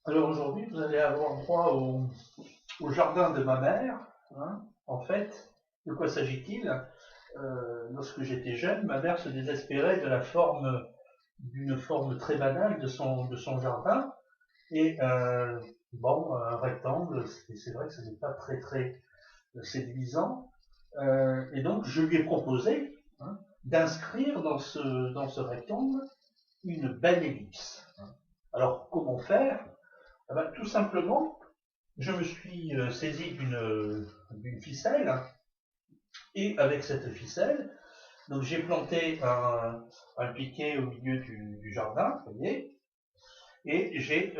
Alors aujourd'hui, vous allez avoir droit au jardin de ma mère. Hein. En fait, de quoi s'agit-il? Lorsque j'étais jeune, ma mère se désespérait de la forme, d'une forme très banale de son jardin. Et bon, un rectangle, c'est vrai que ce n'est pas très séduisant. Et donc, je lui ai proposé, hein, d'inscrire dans ce rectangle une belle ellipse. Alors, comment faire? Eh ben, tout simplement, je me suis saisi d'une ficelle, et avec cette ficelle, donc j'ai planté un piquet au milieu du jardin, vous voyez, et j'ai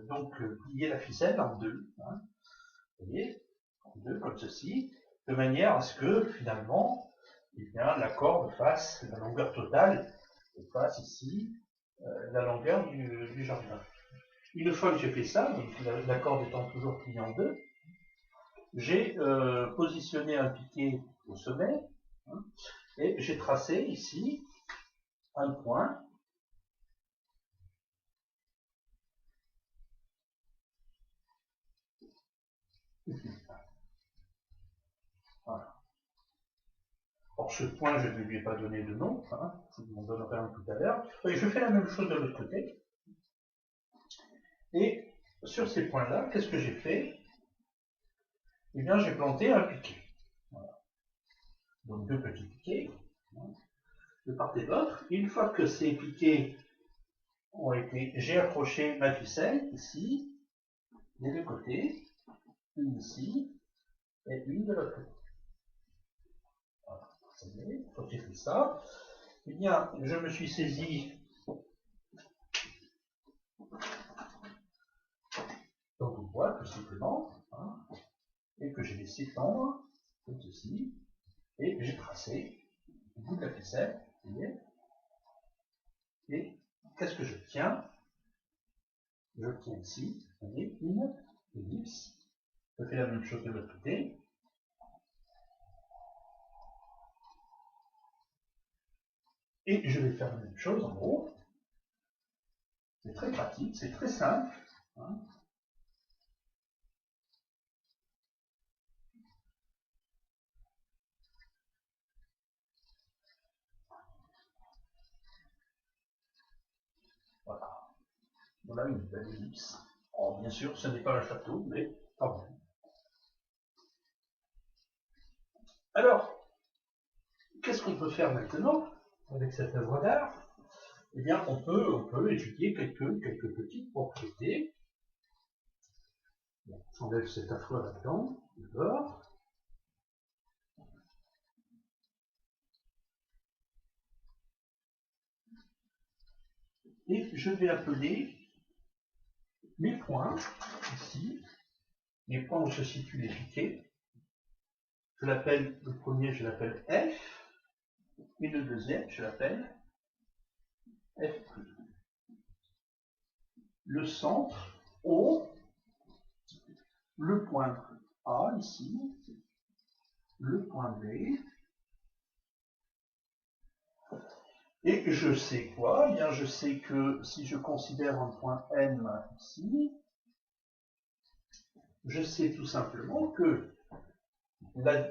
donc plié la ficelle en deux, hein, vous voyez, en deux comme ceci, de manière à ce que finalement, eh bien, la corde fasse la longueur totale, et fasse ici la longueur du jardin. Une fois que j'ai fait ça, donc la corde étant toujours pliée en deux, j'ai positionné un piquet au sommet, hein, et j'ai tracé ici un point. Voilà. Or ce point, je ne lui ai pas donné de nom, hein, je vous en donnerai un tout à l'heure. Et je fais la même chose de l'autre côté. Et sur ces points-là, qu'est-ce que j'ai fait? Eh bien, j'ai planté un piquet. Voilà. Donc deux petits piquets, hein, de part et d'autre. Une fois que ces piquets ont été, j'ai accroché ma ficelle ici, des deux côtés, une ici et une de l'autre côté. Voilà. Quand j'ai fait ça, eh bien, je me suis saisi donc au bois, tout simplement, hein, et que j'ai laissé tendre, comme ceci, et j'ai tracé le bout de la ficelle, vous voyez, et qu'est-ce que je tiens? Je tiens ici, vous voyez, une ellipse. Je fais la même chose de l'autre côté. Et je vais faire la même chose en haut. C'est très pratique, c'est très simple. Hein. Voilà. Voilà une belle ellipse. Oh, bien sûr, ce n'est pas un château, mais quand même. Alors, qu'est-ce qu'on peut faire maintenant avec cette œuvre d'art? Eh bien, on peut étudier quelques petites propriétés. Bon, j'enlève cet affreux là-dedans, d'abord. Et je vais appeler mes points, ici, les points où se situent les piquets. Je l'appelle, le premier, je l'appelle F, et le deuxième, je l'appelle F'. Le centre, O, le point A, ici, le point B, et je sais quoi? Eh bien, je sais que si je considère un point M ici, je sais tout simplement que la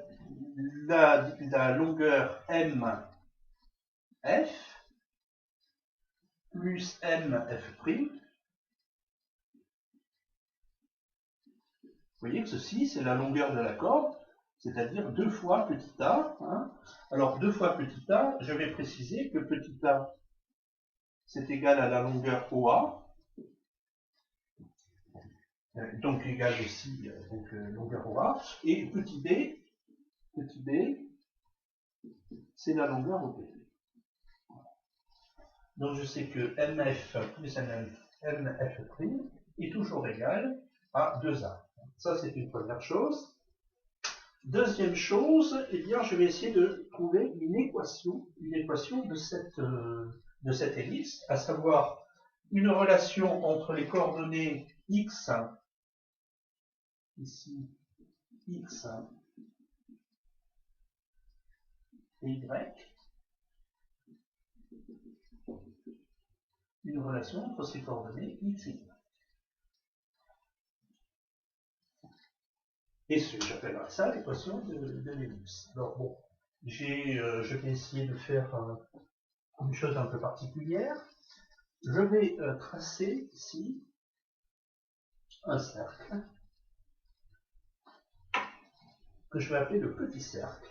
longueur M F plus M F', vous voyez que ceci, c'est la longueur de la corde, c'est-à-dire 2 fois petit a. Hein. Alors, 2 fois petit a, je vais préciser que petit a, c'est égal à la longueur OA, donc égal aussi longueur OA, et petit b, c'est la longueur OP. Donc je sais que MF plus MF' est toujours égal à 2A. Ça, c'est une première chose. Deuxième chose, eh bien, je vais essayer de trouver une équation de cette ellipse, à savoir une relation entre les coordonnées x, ici, x et y, une relation entre ces coordonnées x et y. Et j'appellerai ça l'équation de l'ellipse. Alors bon, je vais essayer de faire une chose un peu particulière. Je vais tracer ici un cercle que je vais appeler le petit cercle,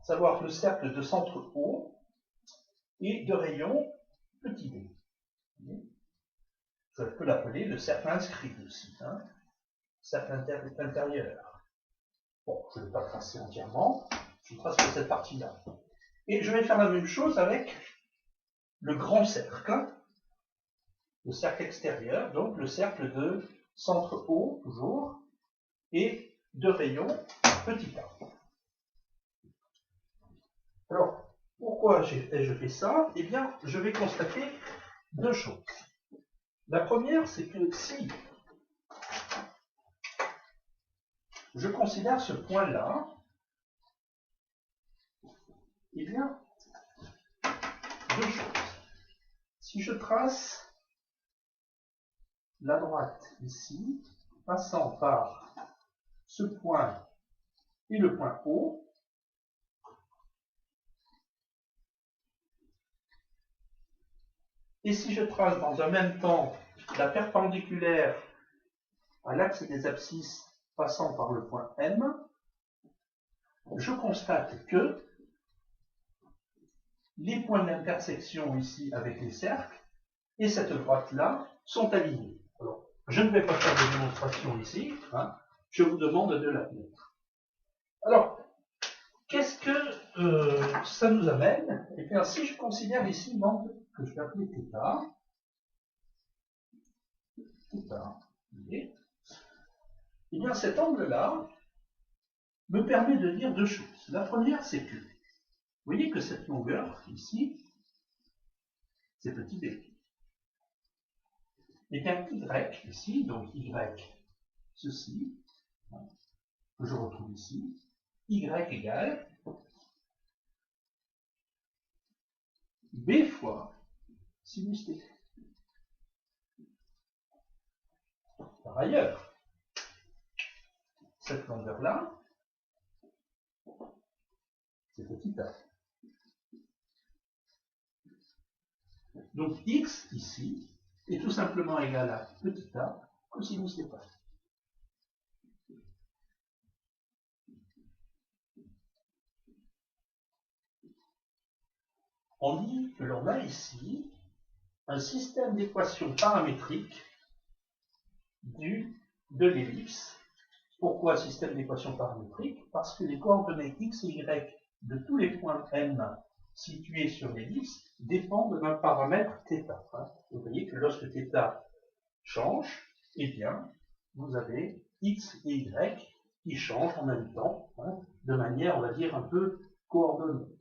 savoir le cercle de centre O et de rayon petit b. Je peux l'appeler le cercle inscrit aussi, cercle intérieur. Bon, je ne vais pas le tracer entièrement, je trace que cette partie-là. Et je vais faire la même chose avec le grand cercle, le cercle extérieur, donc le cercle de centre O, toujours, et de rayon petit a. Alors, pourquoi je fais ça? Eh bien, je vais constater deux choses. La première, c'est que si je considère ce point-là, eh bien, deux choses. Si je trace la droite ici, passant par ce point et le point O, et si je trace dans un même temps la perpendiculaire à l'axe des abscisses passant par le point M, je constate que les points d'intersection ici avec les cercles et cette droite-là sont alignés. Alors, je ne vais pas faire de démonstration ici, je vous demande de l'admettre. Alors, qu'est-ce que ça nous amène? Eh bien, si je considère ici l'angle que je vais appeler θ, eh bien, cet angle-là me permet de dire deux choses. La première, c'est que, vous voyez que cette longueur, ici, c'est petit b. Et bien, y, ici, donc y, ceci, que je retrouve ici, y égale b fois sinus θ. Par ailleurs, cette longueur-là, c'est petit a. Donc x, ici, est tout simplement égal à petit a cosinus θ. On dit que l'on a ici un système d'équations paramétriques de l'ellipse. Pourquoi système d'équations paramétriques? Parce que les coordonnées x et y de tous les points M situés sur l'ellipse dépendent d'un paramètre θ. Vous voyez que lorsque θ change, eh bien, vous avez x et y qui changent en même temps, de manière, on va dire, un peu coordonnée.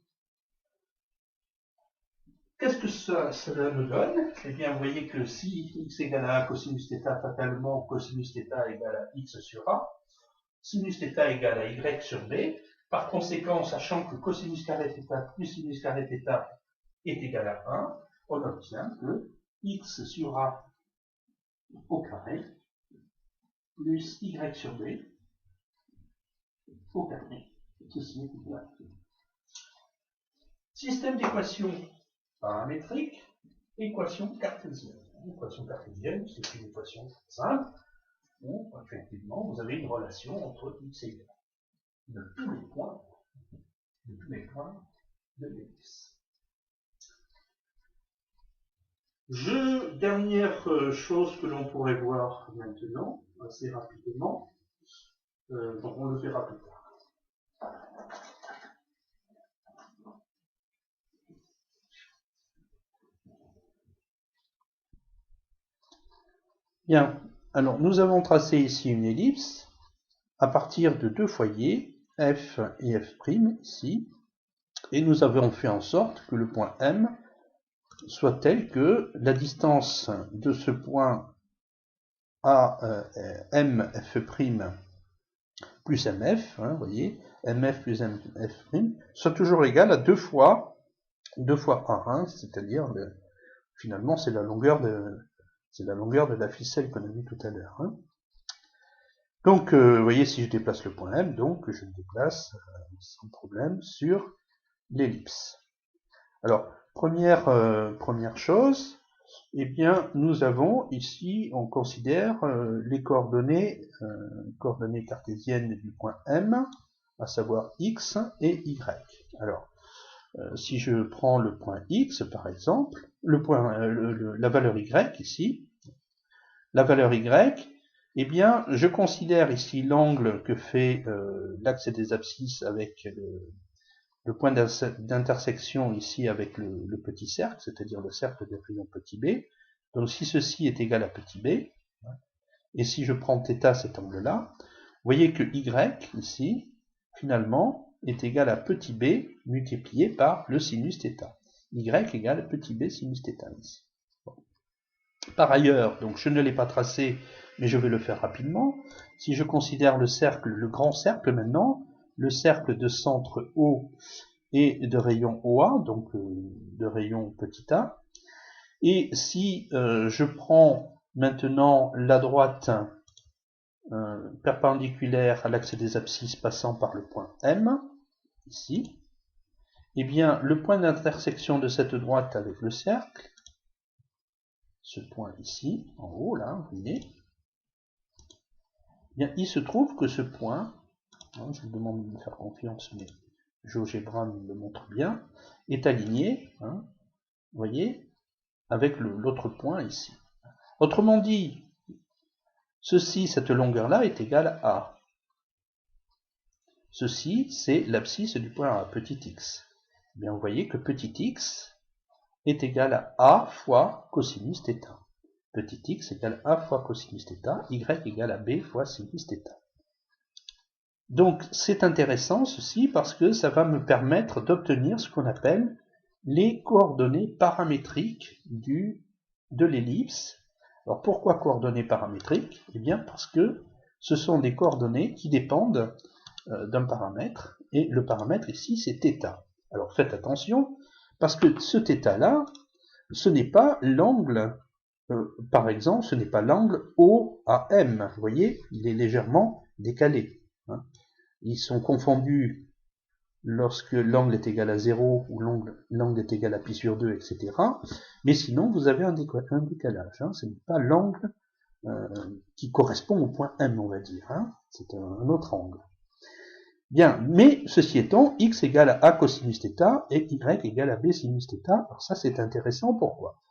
Qu'est-ce que cela nous donne? Eh bien, vous voyez que si x égale à 1 cosinus θ, fatalement, cosinus θ égale à x sur a, sinus θ égale à y sur b. Par conséquent, sachant que cosinus carré θ plus sinus carré θ est égal à 1, on obtient que x sur a au carré plus y sur b au carré. Ceci est égal à 1. Système d'équations paramétriques, équation cartésienne. L'équation cartésienne, c'est une équation simple où, effectivement, vous avez une relation entre x et y de tous les points de l'ellipse. Dernière chose que l'on pourrait voir maintenant, assez rapidement, donc on le verra plus tard. Bien, alors nous avons tracé ici une ellipse à partir de deux foyers, F et F', ici, et nous avons fait en sorte que le point M soit tel que la distance de ce point à MF' plus MF, vous voyez, MF plus MF' soit toujours égale à 2 fois A, c'est-à-dire finalement c'est la longueur de la ficelle qu'on a vue tout à l'heure. Donc, vous voyez, si je déplace le point M, donc je le déplace sans problème sur l'ellipse. Alors, première chose, eh bien, nous avons ici, on considère les coordonnées cartésiennes du point M, à savoir X et Y. Alors, si je prends le point X, par exemple, la valeur Y ici, la valeur Y, eh bien, je considère ici l'angle que fait l'axe des abscisses avec le point d'intersection ici avec le petit cercle, c'est-à-dire le cercle de rayon petit b. Donc si ceci est égal à petit b, et si je prends θ, cet angle-là, vous voyez que y ici, finalement, est égal à petit b multiplié par le sinus θ. Y égale à petit b sinus θ ici. Bon. Par ailleurs, donc je ne l'ai pas tracé, mais je vais le faire rapidement. Si je considère le cercle, le grand cercle maintenant, le cercle de centre O et de rayon OA, donc de rayon petit a. Et si je prends maintenant la droite perpendiculaire à l'axe des abscisses passant par le point M, ici, eh bien le point d'intersection de cette droite avec le cercle, ce point ici, en haut là, vous voyez, eh bien il se trouve que ce point, je vous demande de me faire confiance, mais GeoGebra me le montre bien, est aligné, vous voyez, avec l'autre point ici. Autrement dit, ceci, cette longueur-là, est égale à A. Ceci, c'est l'abscisse du point A, petit x. Eh bien, vous voyez que petit x est égal à A fois cosinus θ. Petit x égale A fois cosinus θ, y égale à B fois sinus θ. Donc, c'est intéressant ceci parce que ça va me permettre d'obtenir ce qu'on appelle les coordonnées paramétriques de l'ellipse. Alors, pourquoi coordonnées paramétriques? Eh bien, parce que ce sont des coordonnées qui dépendent d'un paramètre, et le paramètre ici, c'est θ. Alors, faites attention, parce que ce θ-là, ce n'est pas l'angle, par exemple, ce n'est pas l'angle OAM. Vous voyez, il est légèrement décalé. Ils sont confondus lorsque l'angle est égal à 0 ou l'angle est égal à pi sur 2, etc. Mais sinon, vous avez un décalage. Ce n'est pas l'angle qui correspond au point M, on va dire. C'est un autre angle. Bien, mais ceci étant, x égale à a cosinus θ et y égale à b sinus θ. Alors ça, c'est intéressant. Pourquoi?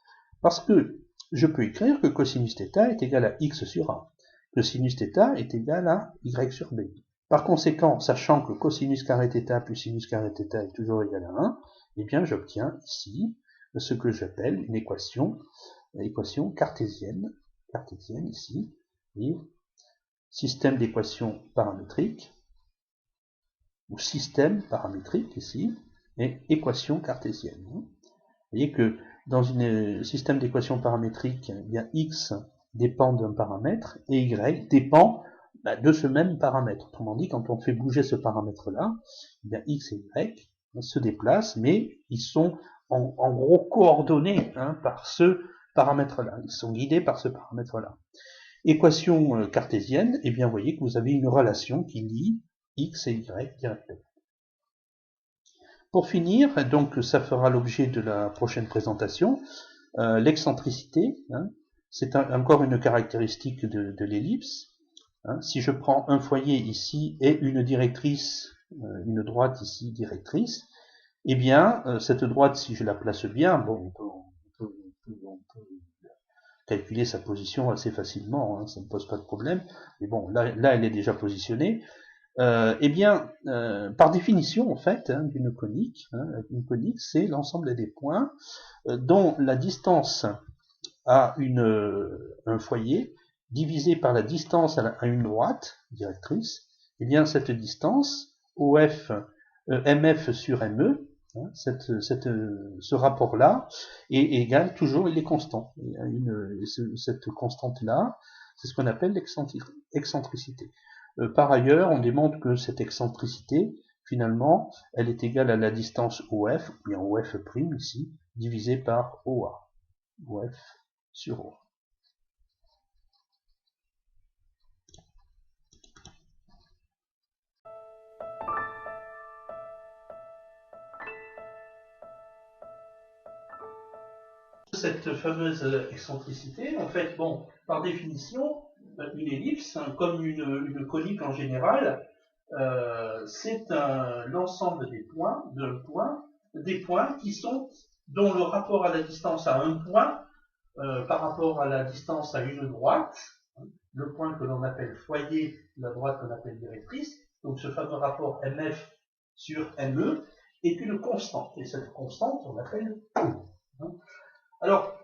Parce que je peux écrire que cosinus θ est égal à x sur a, que sinus θ est égal à y sur b. Par conséquent, sachant que cosinus carré θ plus sinus carré θ est toujours égal à 1, eh bien j'obtiens ici ce que j'appelle une équation cartésienne ici, et système d'équations paramétriques, ou système paramétrique ici, et équation cartésienne. Vous voyez que dans un système d'équations paramétriques, eh bien x dépend d'un paramètre et y dépend de ce même paramètre. Autrement dit, quand on fait bouger ce paramètre-là, eh bien x et y se déplacent, mais ils sont en gros coordonnés par ce paramètre-là. Ils sont guidés par ce paramètre-là. Équation cartésienne, eh bien vous voyez que vous avez une relation qui lie x et y directement. Pour finir, donc ça fera l'objet de la prochaine présentation, l'excentricité, c'est encore une caractéristique de l'ellipse. Si je prends un foyer ici et une directrice, une droite ici directrice, eh bien cette droite, si je la place bien, bon, on peut calculer sa position assez facilement, ça ne pose pas de problème, mais bon, là elle est déjà positionnée. Eh bien, par définition, en fait, d'une conique, une conique, c'est l'ensemble des points dont la distance à un foyer divisée par la distance à une droite directrice. Eh bien, cette distance, OF, MF sur ME, ce rapport-là est égal toujours, il est constant. Cette constante-là, c'est ce qu'on appelle l'excentricité. Par ailleurs, on démontre que cette excentricité, finalement, elle est égale à la distance OF, ou bien OF' ici, divisé par OA. OF sur OA. cette fameuse excentricité, en fait, bon, par définition, une ellipse, hein, comme une conique en général, c'est l'ensemble des points qui sont, dont le rapport à la distance à un point, par rapport à la distance à une droite, hein, le point que l'on appelle foyer, la droite qu'on appelle directrice, donc ce fameux rapport MF sur ME, est une constante, et cette constante, on l'appelle E. Hein. Alors,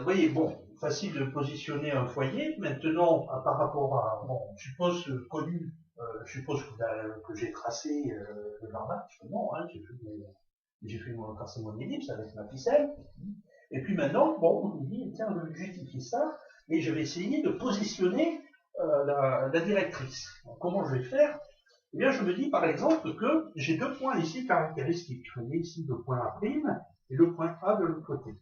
voyez, bon, facile de positionner un foyer. Maintenant, par rapport à, bon, je suppose connu, je suppose que j'ai tracé le normal, justement, hein, j'ai fait tracé mon ellipse avec ma ficelle. Et puis maintenant, bon, on me dit, tiens, je justifie ça, et je vais essayer de positionner la directrice. Alors, comment je vais faire? Eh bien, je me dis par exemple que j'ai deux points ici caractéristiques. Je mets ici le point A' et le point A de l'autre côté.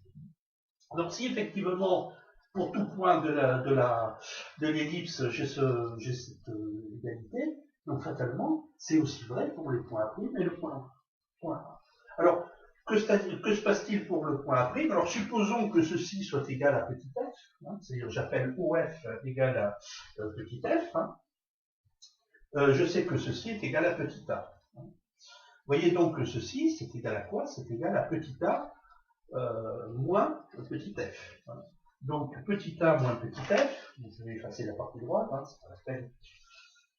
Donc, si effectivement, pour tout point de l'ellipse, j'ai cette égalité, donc fatalement, c'est aussi vrai pour les points A' et le point A. Alors, que se passe-t-il pour le point A'? Alors, supposons que ceci soit égal à petit f, hein, c'est-à-dire j'appelle OF égal à petit f, hein. Je sais que ceci est égal à petit a. Voyez donc que ceci, c'est égal à quoi? C'est égal à petit a moins petit f. Donc petit a moins petit f, je vais effacer la partie droite, hein, c'est pas la peine.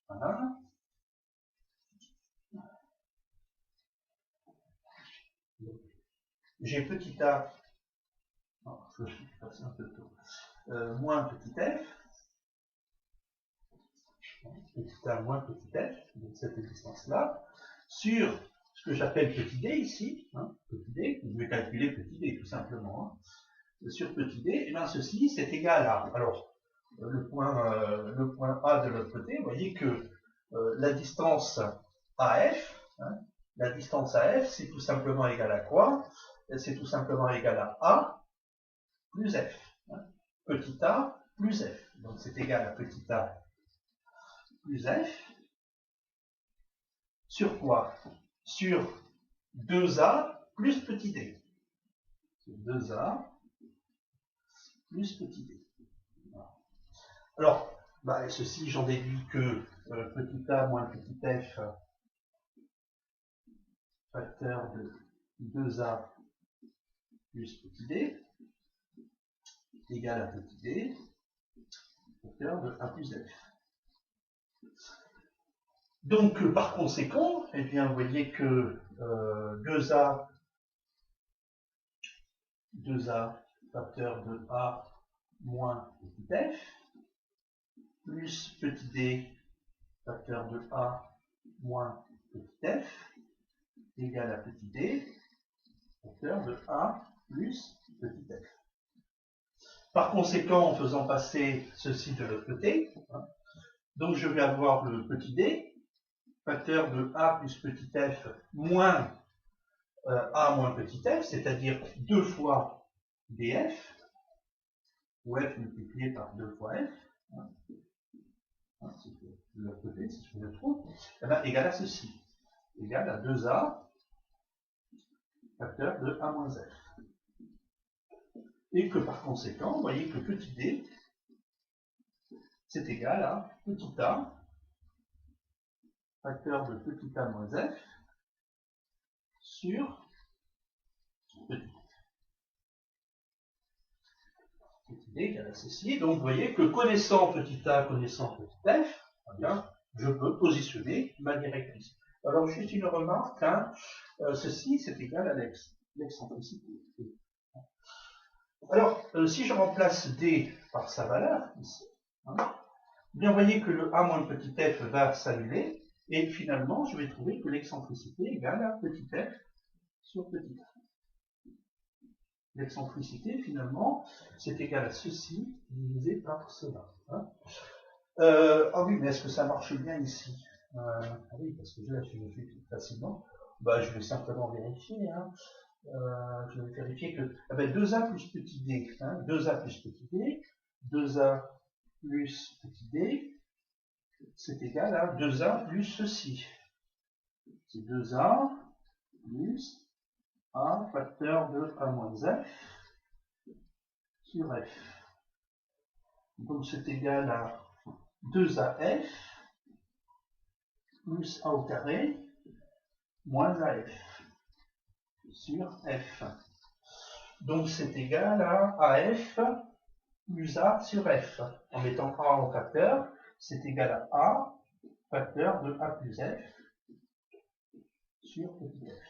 Voilà. J'ai petit a, non, je suis passé un peu tôt, moins petit f, petit a moins petit f, donc cette distance-là, sur ce que j'appelle petit d ici, hein, petit d, je vais calculer petit d tout simplement, hein, sur petit d, et bien ceci c'est égal à, alors le point A de l'autre côté, vous voyez que la distance AF, hein, la distance AF c'est tout simplement égal à quoi? C'est tout simplement égal à A plus F, hein, petit a plus F, donc c'est égal à petit a plus F, sur quoi? Sur 2A plus petit d. 2A plus petit d. Voilà. Alors, bah, ceci, j'en déduis que petit a moins petit f, facteur de 2A plus petit d, égal à petit d, facteur de A plus f. Donc, par conséquent, eh bien, vous voyez que 2A facteur de A moins petit f, plus petit d facteur de A moins petit f, égal à petit d, facteur de A plus petit f. Par conséquent, en faisant passer ceci de l'autre côté, hein, donc je vais avoir le petit d, facteur de A plus petit f moins A moins petit f, c'est-à-dire 2 fois df, ou f multiplié par 2 fois f, hein, c'est de l'autre côté, c'est ce que je trouve, eh bien, égal à ceci, égal à 2a, facteur de A moins f. Et que par conséquent, vous voyez que petit d, c'est égal à petit a, facteur de petit a moins f, sur petit f. Petit d égale à ceci. Donc vous voyez que connaissant petit a, connaissant petit f, eh bien, je peux positionner ma directrice. Alors juste une remarque, hein, ceci c'est égal à l'excentricité. Alors, si je remplace d par sa valeur, ici, hein, bien vous voyez que le a moins petit f va s'annuler, et finalement je vais trouver que l'excentricité égale à petit f sur petit f. L'excentricité, finalement, c'est égal à ceci divisé par cela. Hein. Ah oui, mais est-ce que ça marche bien ici? Ah oui, parce que là, je le fais tout facilement. Bah, je vais simplement vérifier. Hein. Je vais vérifier que 2a plus petit d, hein, 2a plus petit d, 2a plus petit d, c'est égal à 2a plus ceci. C'est 2a plus a facteur de a moins f sur F. Donc c'est égal à 2AF plus A au carré moins AF sur F. Donc c'est égal à AF plus A sur F. En mettant A en facteur, c'est égal à A facteur de A plus F sur petit f.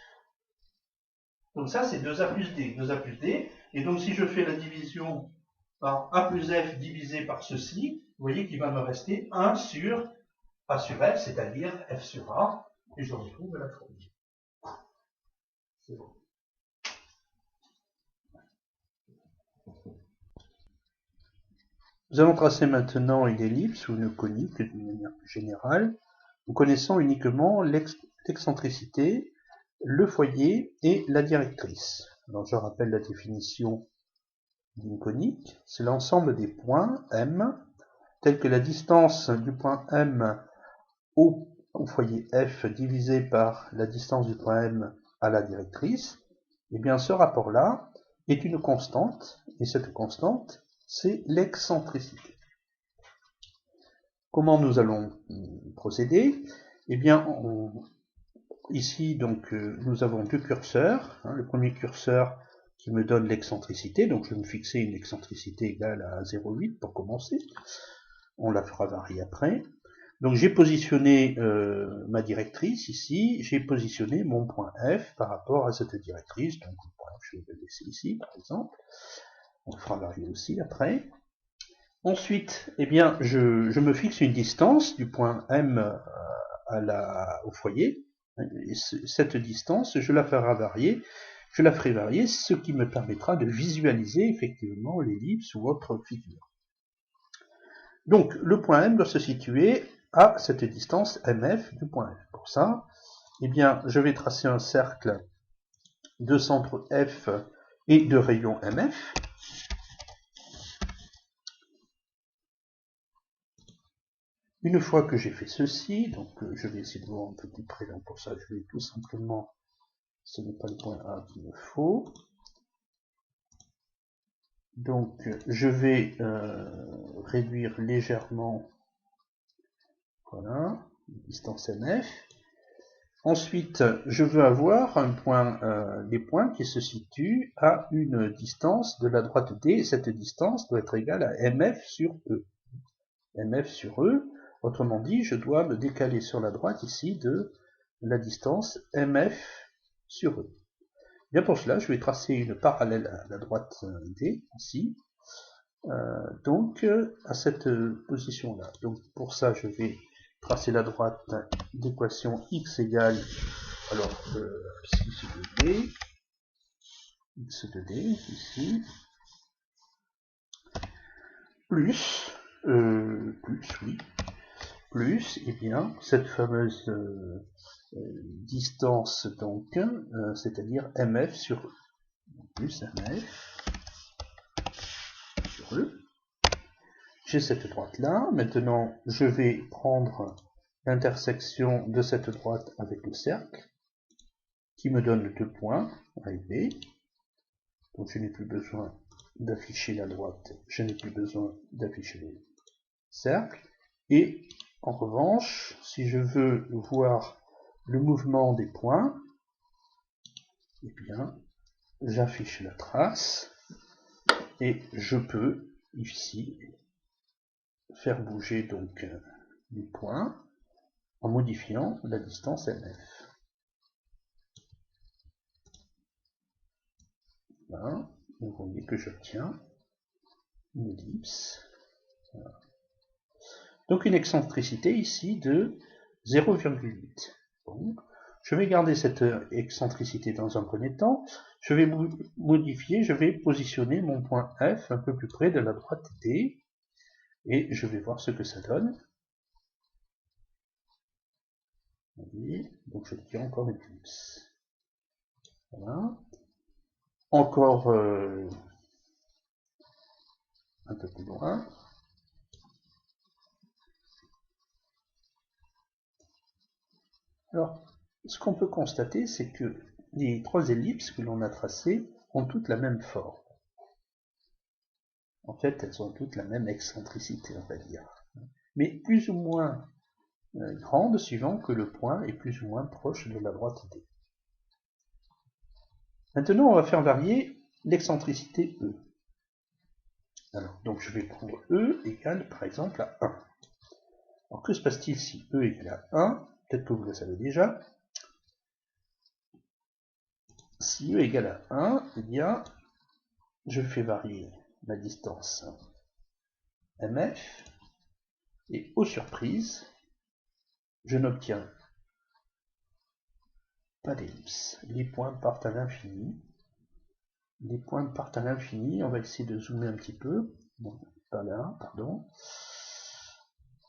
Donc ça c'est 2A plus D. 2A plus D. Et donc si je fais la division par A plus F divisé par ceci, vous voyez qu'il va me rester 1 sur A sur F, c'est-à-dire F sur A, et je retrouve la formule. C'est bon. Nous allons tracer maintenant une ellipse ou une conique d'une manière plus générale, en connaissant uniquement l'excentricité, le foyer et la directrice. Alors je rappelle la définition d'une conique, c'est l'ensemble des points M, tels que la distance du point M au foyer F divisé par la distance du point M à la directrice. Et bien ce rapport-là est une constante, et cette constante, c'est l'excentricité. Comment nous allons procéder? Eh bien, ici, donc, nous avons deux curseurs. Le premier curseur qui me donne l'excentricité, donc je vais me fixer une excentricité égale à 0,8 pour commencer. On la fera varier après. Donc j'ai positionné ma directrice ici, j'ai positionné mon point F par rapport à cette directrice, donc le point F je vais le laisser ici par exemple. On le fera varier aussi après. Ensuite, eh bien, je me fixe une distance du point M au foyer. Et cette distance, je la ferai varier, ce qui me permettra de visualiser effectivement l'ellipse ou autre figure. Donc, le point M doit se situer à cette distance MF du point F. Pour ça, eh bien, je vais tracer un cercle de centre F et de rayon MF. Une fois que j'ai fait ceci, donc je vais essayer de voir un peu plus près, donc pour ça je vais tout simplement, ce n'est pas le point A qu'il me faut, donc je vais réduire légèrement, voilà, distance MF. Ensuite, je veux avoir un point, des points qui se situent à une distance de la droite D, cette distance doit être égale à MF sur E. MF sur E, autrement dit, je dois me décaler sur la droite ici de la distance MF sur E. Bien pour cela, je vais tracer une parallèle à la droite D, ici, donc à cette position-là. Donc pour ça, je vais tracer la droite d'équation x égale, alors, psi de D, x de D, ici, plus, eh bien, cette fameuse distance, donc, c'est-à-dire MF sur E. Plus MF sur E. J'ai cette droite-là. Maintenant, je vais prendre l'intersection de cette droite avec le cercle, qui me donne 2 points, A et B. Donc, je n'ai plus besoin d'afficher la droite, je n'ai plus besoin d'afficher le cercle. Et en revanche, si je veux voir le mouvement des points, eh bien, j'affiche la trace et je peux ici faire bouger donc les points en modifiant la distance MF. Voilà, vous voyez que j'obtiens une ellipse. Voilà. Donc une excentricité ici de 0,8. Bon. Je vais garder cette excentricité dans un premier temps. Je vais modifier, je vais positionner mon point F un peu plus près de la droite D. Et je vais voir ce que ça donne. Vous voyez, donc j'obtiens encore une ellipse. Voilà. Encore un peu plus loin. Alors, ce qu'on peut constater, c'est que les trois ellipses que l'on a tracées ont toutes la même forme. En fait, elles ont toutes la même excentricité, on va dire. Mais plus ou moins grande suivant que le point est plus ou moins proche de la droite D. Maintenant, on va faire varier l'excentricité E. Alors, donc je vais prendre E égale par exemple à 1. Alors que se passe-t-il si E égale à 1? Peut-être que vous le savez déjà. Si E égale à 1, eh bien, je fais varier ma distance MF, et aux surprises, je n'obtiens pas d'ellipse. Les points partent à l'infini. Les points partent à l'infini. On va essayer de zoomer un petit peu. Non, pas là, pardon.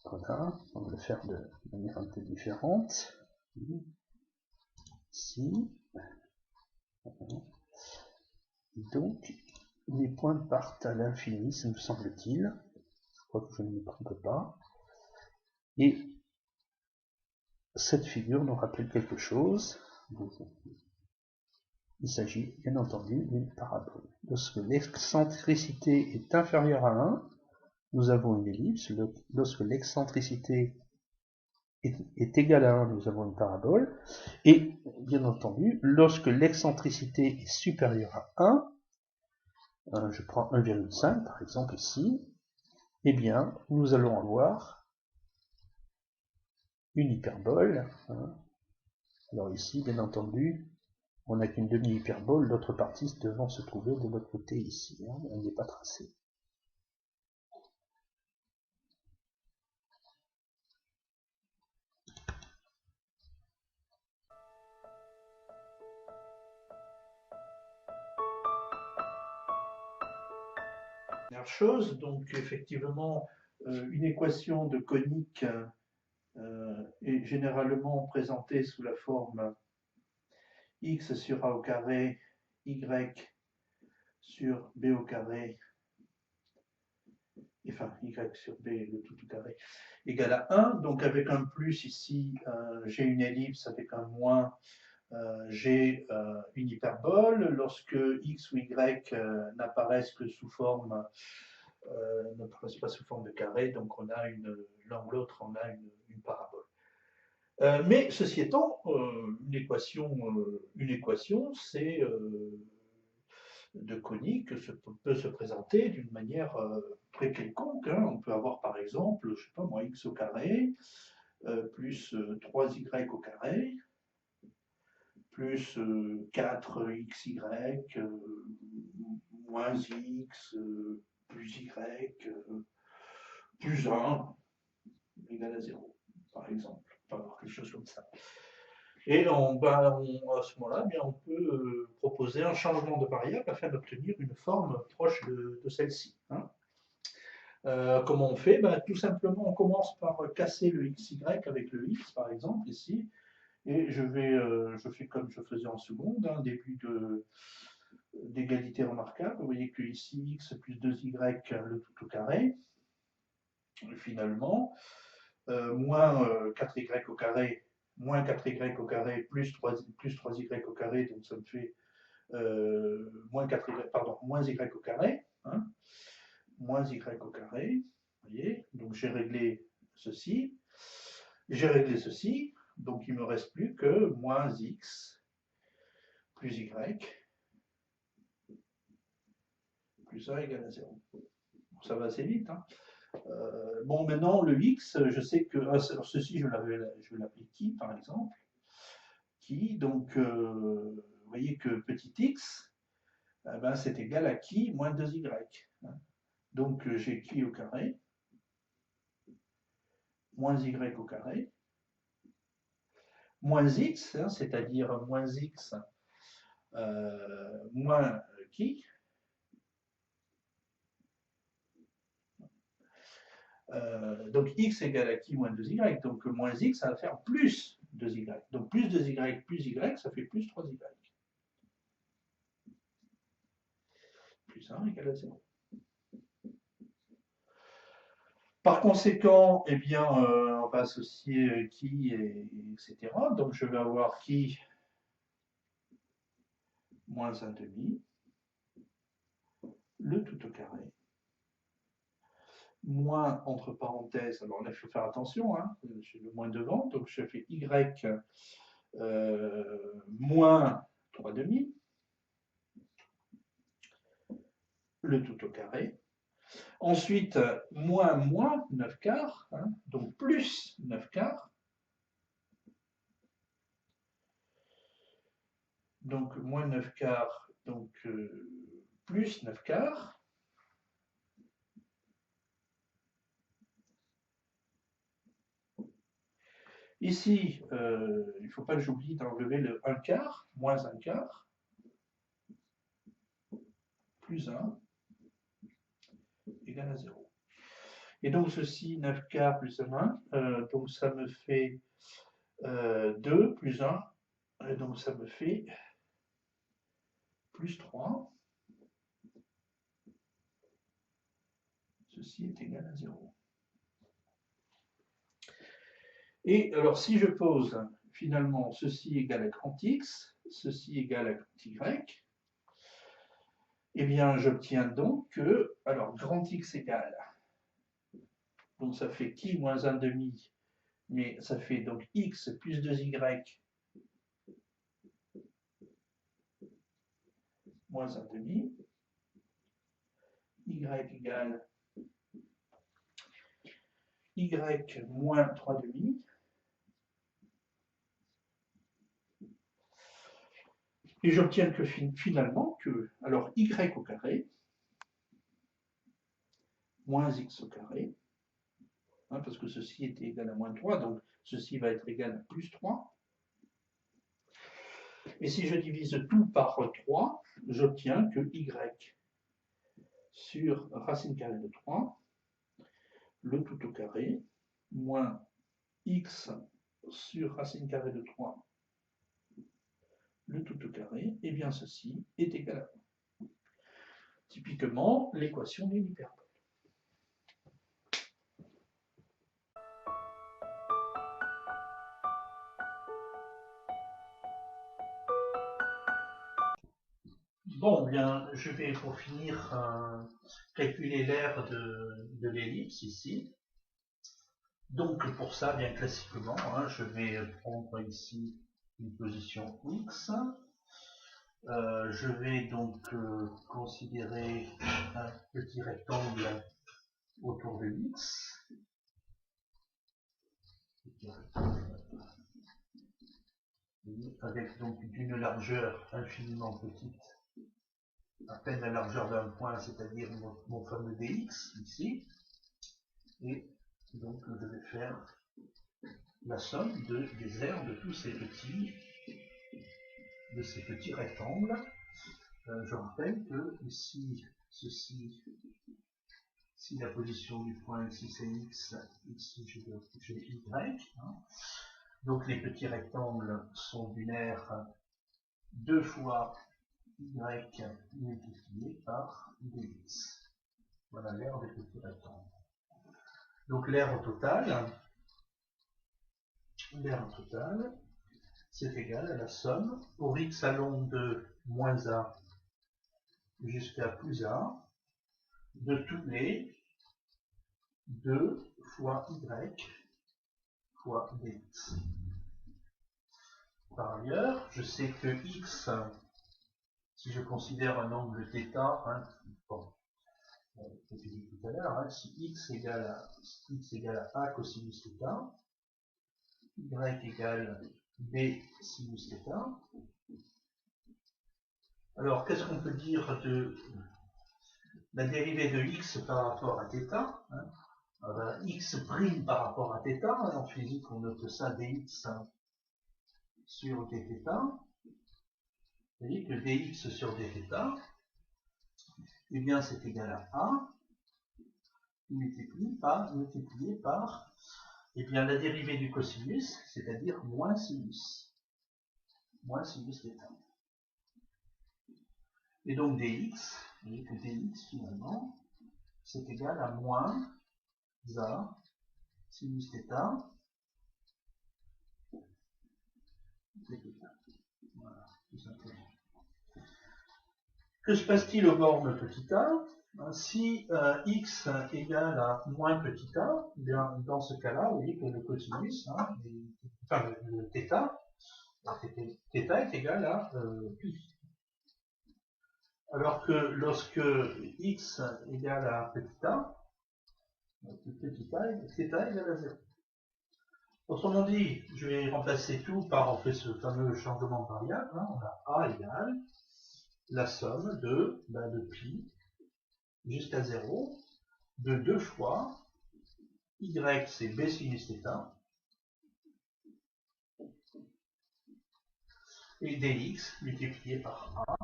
Voilà, on va le faire de manière un peu différente. Ici. Donc, les points partent à l'infini, ça me semble-t-il. Je crois que je ne me trompe pas. Et cette figure nous rappelle quelque chose. Il s'agit bien entendu d'une parabole. Lorsque l'excentricité est inférieure à 1, nous avons une ellipse. Lorsque l'excentricité est égale à 1, nous avons une parabole. Et bien entendu, lorsque l'excentricité est supérieure à 1, je prends 1,5 par exemple ici, eh bien, nous allons avoir une hyperbole. Alors ici, bien entendu, on n'a qu'une demi-hyperbole, l'autre partie devant se trouver de l'autre côté ici. Elle n'est pas tracée. Première chose, donc effectivement, une équation de conique est généralement présentée sous la forme x sur a au carré, y sur b au carré, enfin y sur b, le tout au carré, égale à 1. Donc avec un plus ici, j'ai une ellipse, avec un moins, j'ai une hyperbole. Lorsque x ou y n'apparaissent que sous forme, n'apparaissent pas sous forme de carré, donc on a l'un ou l'autre, on a une parabole. Mais ceci étant, une équation, c'est de conique peut se présenter d'une manière très quelconque. On peut avoir par exemple, je sais pas moi, x au carré plus 3y au carré plus 4xy moins x plus y plus 1 égale à 0, par exemple. On peut avoir quelque chose comme ça. Et à ce moment-là, on peut proposer un changement de variable afin d'obtenir une forme proche de celle-ci. Comment on fait? Tout simplement, on commence par casser le xy avec le x, par exemple, ici. Et je fais comme je faisais en seconde, début d'égalité remarquable. Vous voyez que ici, x plus 2y, le tout au carré. Et finalement, moins 4y au carré, moins 4y au carré, plus 3y au carré, donc ça me fait moins y au carré, moins y au carré, vous voyez, donc j'ai réglé ceci, donc il ne me reste plus que moins x plus y plus 1 égale à 0. Ça va assez vite. Bon, maintenant, le x, je sais que ceci, je vais l'appeler qui, par exemple. Qui, donc, vous voyez que petit x, c'est égal à qui moins 2y. Donc, j'ai qui au carré, moins y au carré, moins x, c'est-à-dire moins x moins qui. Donc x égale à qui moins 2y, donc moins x, ça va faire plus 2y. Donc plus 2y plus y, ça fait plus 3y. Plus 1 égale à 0. Par conséquent, eh bien, on va associer qui, etc. Donc je vais avoir qui moins 1 demi, le tout au carré, moins entre parenthèses, alors là il faut faire attention, hein, j'ai le moins devant, donc je fais y moins 3 demi, le tout au carré. Ensuite, moins 9 quarts, hein, donc plus 9 quarts. Donc moins 9 quarts, donc plus 9 quarts. Ici, il ne faut pas que j'oublie d'enlever le 1 quart, moins 1 quart, plus 1, égale à 0. Et donc ceci, 9 quarts plus 1, donc ça me fait 2 plus 1, et donc ça me fait plus 3. Ceci est égal à 0. Et alors si je pose finalement ceci égale à grand X, ceci égale à grand Y, eh bien j'obtiens donc que, alors grand X égale, donc ça fait qui moins 1 demi, mais ça fait donc X plus 2Y moins 1 demi, Y égale Y moins 3 demi, et j'obtiens que finalement que, alors Y au carré, moins X au carré, hein, parce que ceci était égal à moins 3, donc ceci va être égal à plus 3. Et si je divise tout par 3, j'obtiens que Y sur racine carrée de 3, le tout au carré, moins X sur racine carrée de 3, le tout au carré, et bien ceci est égal à 1. Typiquement, l'équation d'une hyperbole. Bon, bien, je vais pour finir calculer l'aire de l'ellipse ici. Donc pour ça, bien classiquement, hein, je vais prendre ici une position X. Je vais donc considérer un petit rectangle autour de X. Avec donc une largeur infiniment petite, à peine la largeur d'un point, c'est-à-dire mon fameux dx ici. Et donc je vais faire la somme des aires de tous ces petits rectangles. Je rappelle que ici, ceci, si la position du point ici c'est x, ici j'ai y. Hein. Donc les petits rectangles sont d'une aire 2 fois y multiplié par dx. Voilà l'aire des petits rectangles. Donc l'aire totale, c'est égal à la somme pour x allant de moins a jusqu'à plus a de tous les 2 fois y fois dx. Par ailleurs, je sais que x, si je considère un angle θ, hein, bon, je l'ai dit tout à l'heure, hein, si x égale à a cosinus θ, y égale b sinus θ. Alors, qu'est-ce qu'on peut dire de la dérivée de x par rapport à θ, hein? Alors, x prime par rapport à θ, hein, en physique on note ça dx sur dθ. Vous voyez que dx sur dθ, eh bien c'est égal à a multiplié par eh bien, la dérivée du cosinus, c'est-à-dire moins sinus θ. Et donc dx, vous voyez que dx finalement, c'est égal à moins a sinus θ. Voilà, tout simplement. Que se passe-t-il aux bornes petit a? Si x égale à moins petit a, eh bien, dans ce cas-là, vous voyez que le cosinus, enfin le θ est égal à pi. Alors que lorsque x égale à petit a, θ égale à 0. Autrement dit, je vais remplacer tout par en fait ce fameux changement de variable. On a a égale la somme de pi jusqu'à 0 de 2 fois y, c'est b sinus θ, et dx multiplié par a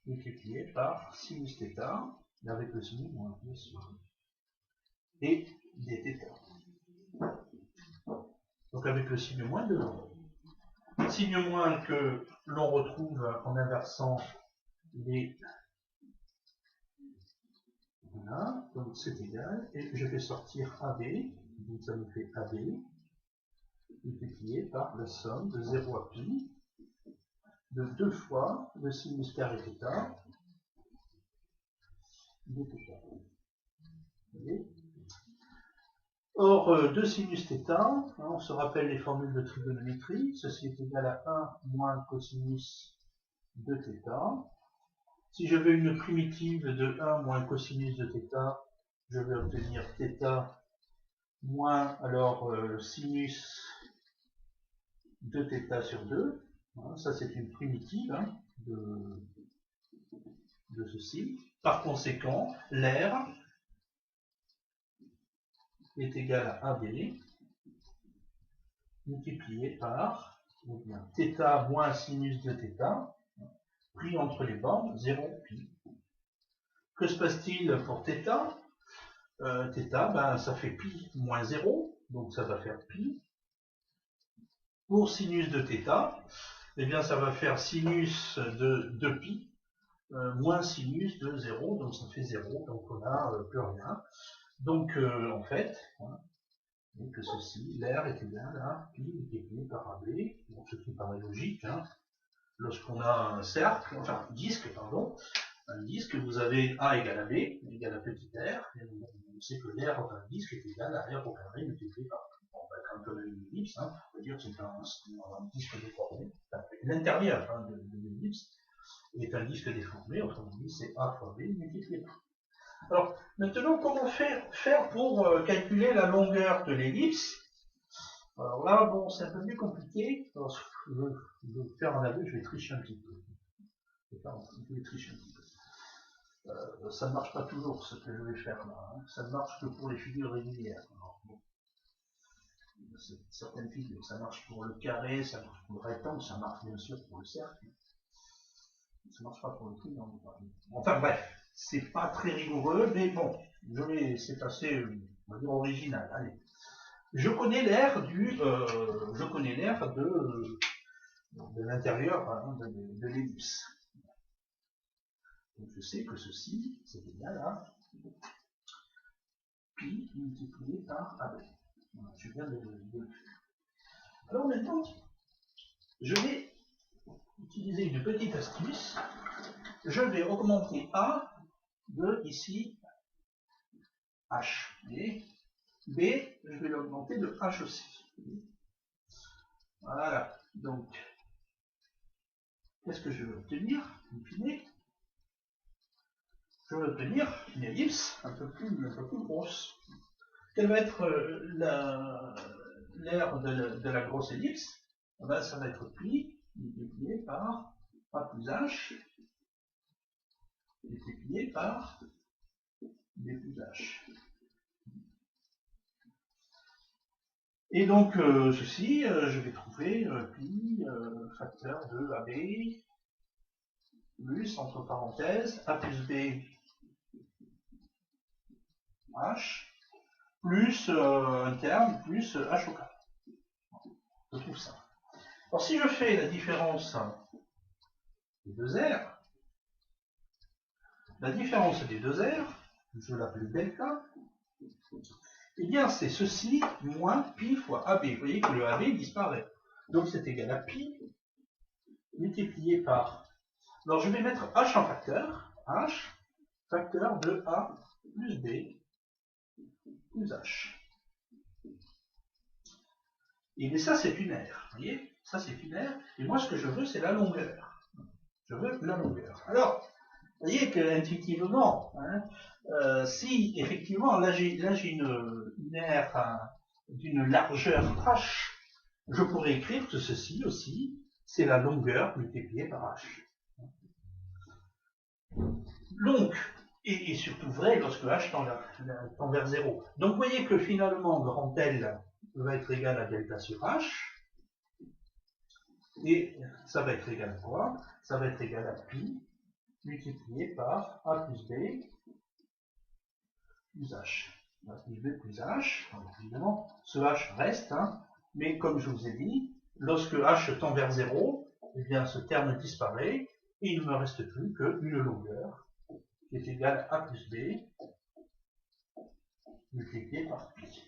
multiplié par sinus θ, avec le signe moins bien sûr, et dθ. Donc avec le signe moins de l'ordre. Signe moins que l'on retrouve en inversant les... Voilà, donc c'est égal, et je vais sortir AB, donc ça me fait AB, multiplié par la somme de 0 à pi, de 2 fois le sinus carré θ, de θ. Or, de sinus θ, on se rappelle les formules de trigonométrie, ceci est égal à 1 moins cosinus de θ. Si je veux une primitive de 1 moins cosinus de θ, je vais obtenir θ moins alors sinus de θ sur 2. Voilà, ça c'est une primitive de ceci. Par conséquent, l'air est égal à AB multiplié par θ moins sinus de θ, pris entre les bornes 0 pi. Que se passe-t-il pour θ? Θ, ça fait pi moins 0, donc ça va faire pi. Pour sinus de θ, eh bien ça va faire sinus de 2pi moins sinus de 0, donc ça fait 0, donc on n'a plus rien. Donc en fait, que ceci, l'air est égal à pi multiplié par AB, donc ce qui paraît logique. Lorsqu'on a un cercle, enfin un disque, vous avez A égale à B, égale à petit r, et on sait que l'air d'un disque est égal à r au carré multiplié par B. Bon, quand on a une ellipse, on peut dire que c'est un disque déformé. L'intérieur de l'ellipse est un disque déformé, autrement dit c'est A fois B multiplié par B. Alors, maintenant, comment faire pour calculer la longueur de l'ellipse? Alors là, bon, c'est un peu plus compliqué. Alors, je vais faire un aveu, je vais tricher un petit peu. Je vais tricher un petit peu. Ça ne marche pas toujours, ce que je vais faire là. Ça ne marche que pour les figures régulières. Alors, bon, certaines figures, ça marche pour le carré, ça marche pour le rectangle, ça marche bien sûr pour le cercle. Ça ne marche pas pour le triangle. Enfin bref, c'est pas très rigoureux, mais bon, c'est assez, on va dire, original. Allez. Je connais l'air de l'intérieur de l'ellipse. Donc je sais que ceci, c'est égal à pi multiplié par AB. Voilà, je viens de le faire. Alors maintenant, je vais utiliser une petite astuce. Je vais augmenter A de ici H. Et B, je vais l'augmenter de H aussi. Voilà. Donc, qu'est-ce que je vais obtenir? In fine, je vais obtenir une ellipse un peu plus grosse. Quelle va être l'aire de la grosse ellipse? Ben, ça va être pi multiplié par A plus H multiplié par B plus H. Et donc, ceci, je vais trouver pi facteur de AB plus, entre parenthèses, A plus B H plus un terme plus H au carré. Je trouve ça. Alors, si je fais la différence des deux R, je l'appelle delta, eh bien c'est ceci moins pi fois AB. Vous voyez que le AB disparaît. Donc c'est égal à pi multiplié par... Alors je vais mettre H en facteur, H, facteur de A plus B plus H. Et ça, c'est une aire. Vous voyez, ça, c'est une aire. Et moi, ce que je veux, c'est la longueur. Je veux la longueur. Alors, vous voyez que intuitivement, hein, si effectivement, là j'ai une aire d'une largeur h, je pourrais écrire que ceci aussi, c'est la longueur multipliée par h. Donc, et surtout vrai lorsque h tend vers 0. Donc, vous voyez que finalement, grand L va être égal à delta sur h. Et ça va être égal à quoi? Ça va être égal à pi multiplié par a plus b plus h. A plus b plus h. Donc, évidemment, ce h reste, hein, mais comme je vous ai dit, lorsque h tend vers 0, eh bien, ce terme disparaît et il ne me reste plus qu'une longueur qui est égale à a plus b multiplié par pi.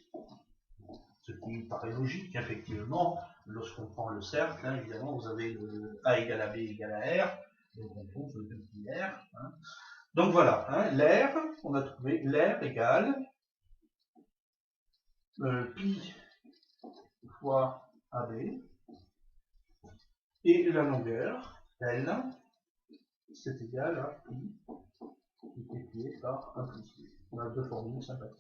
Ce qui paraît logique, effectivement, lorsqu'on prend le cercle, hein, évidemment, vous avez le a égale à b égale à r, donc on trouve le petit r. Hein. Donc voilà, hein, l'air, on a trouvé l'air égale pi fois AB, et la longueur, L, c'est égal à pi multiplié par 1 plus b. On a deux formules sympathiques.